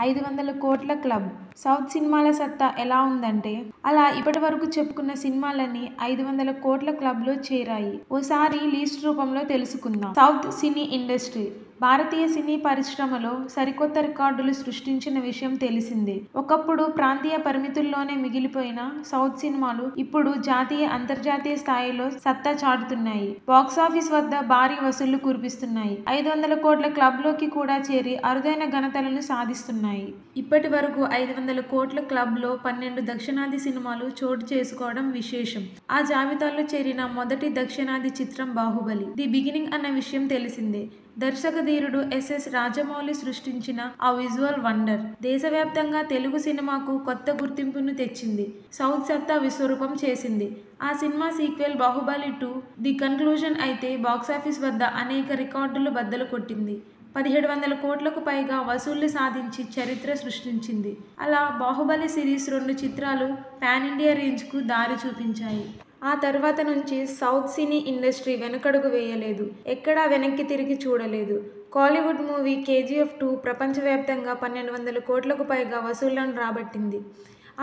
500 కోట్ల club. South సినిమాల సత్తా ఎలా ఉందంటే, అలా ఇప్పటి వరకు చెప్పుకున్న సినిమాలన్నీ 500 కోట్ల క్లబ్లో చేరాయి. ఓసారి లిస్ట్ రూపంలో తెలుసుకుందాం. South cine industry. భారతీయ సినీ పరిశ్రమలో సరికొత్త రికార్డులు సృష్టించిన విషయం తెలిసిందే. ఒకప్పుడు ప్రాంతీయ పరిమితుల్లోనే మిగిలిపోయిన సౌత్ సినిమాలు ఇప్పుడు జాతీయ, అంతర్జాతీయ స్థాయిలో సత్తా చాటుతున్నాయి. బాక్సాఫీస్ వద్ద భారీ వసూళ్లు కురిపిస్తున్నాయి. 500 కోట్ల క్లబ్లోకి కూడా చేరి అరుదైన ఘనతలను సాధిస్తున్నాయి. ఇప్పటి వరకు 500 కోట్ల క్లబ్లో 12 దక్షిణాది సినిమాలు చోటు చేసుకోవడం విశేషం. ఆ జాబితాలో చేరిన మొదటి దక్షిణాది చిత్రం బాహుబలి ది బిగినింగ్ అన్న విషయం తెలిసిందే. దర్శకధీరుడు ఎస్.ఎస్. రాజమౌళి సృష్టించిన ఆ విజువల్ వండర్ దేశవ్యాప్తంగా తెలుగు సినిమాకు కొత్త గుర్తింపును తెచ్చింది. సౌత్ సత్తా విశ్వరూపం చేసింది. ఆ cinema sequel Baahubali 2 the conclusion అయితే బాక్సాఫీస్ వద్ద అనేక రికార్డులు బద్దలు కొట్టింది. 1700 కోట్లకు పైగా వసూళ్లు సాధించి చరిత్ర సృష్టించింది. అలా బాహుబలి సిరీస్ 2 చిత్రాలు పాన్ ఇండియా రేంజ్కు దారి చూపించాయి. ఆ తర్వాత నుంచి సౌత్ సినీ ఇండస్ట్రీ వెనకడుగు వేయలేదు. ఎక్కడా వెనక్కి తిరిగి చూడలేదు. కాలీవుడ్ మూవీ కేజీఎఫ్ 2 ప్రపంచవ్యాప్తంగా 1200 కోట్లకు పైగా వసూళ్లను రాబట్టింది.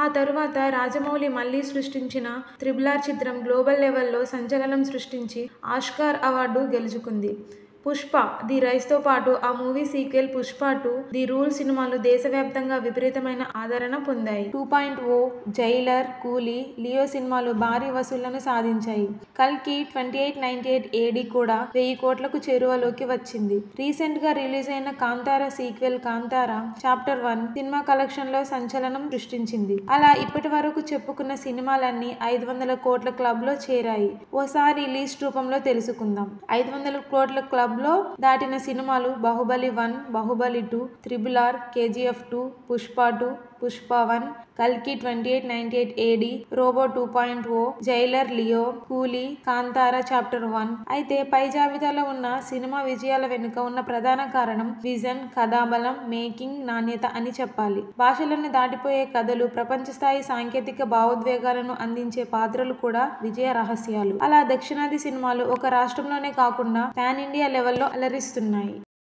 ఆ తరువాత రాజమౌళి మళ్లీ సృష్టించిన RRR చిత్రం గ్లోబల్ లెవెల్లో సంచలనం సృష్టించి ఆస్కార్ అవార్డు గెలుచుకుంది. పుష్ప ది రైజ్తో పాటు ఆ movie sequel Pushpa 2 the rule సినిమాలు దేశవ్యాప్తంగా విపరీతమైన ఆదరణ పొందాయి. 2.0, జైలర్, కూలీ, లియో సినిమాలు భారీ వసూళ్లను సాధించాయి. కల్కి 2898 AD కూడా 1000 కోట్లకు చేరువలోకి వచ్చింది. రీసెంట్ గా రిలీజ్ అయిన Kantara sequel Kantara chapter 1 cinema collection లో సంచలనం సృష్టించింది. అలా ఇప్పటి వరకు చెప్పుకున్న సినిమాలన్నీ 500 కోట్ల క్లబ్ లో చేరాయి. ఓసారి లిస్ట్ రూపంలో తెలుసుకుందాం. 500 కోట్ల క్లబ్ లో దాటిన సినిమాలు బాహుబలి 1, బాహుబలి 2, RRR, KGF 2, పుష్ప 2, పుష్ప 1, కల్కి 2898 AD, రోబో 2.0, జైలర్, లియో, కూలీ, కాంతార చాప్టర్ 1. అయితే పై జాబితాలో ఉన్న సినిమా విజయాల వెనుక ఉన్న ప్రధాన కారణం విజన్, కథాబలం, మేకింగ్, నాణ్యత అని చెప్పాలి. భాషలను దాటిపోయే కథలు, ప్రపంచ స్థాయి సాంకేతిక భావోద్వేగాలను అందించే పాత్రలు కూడా విజయ రహస్యాలు. అలా దక్షిణాది సినిమాలు ఒక రాష్ట్రంలోనే కాకుండా పాన్ ఇండియా లెవెల్లో అలరిస్తున్నాయి.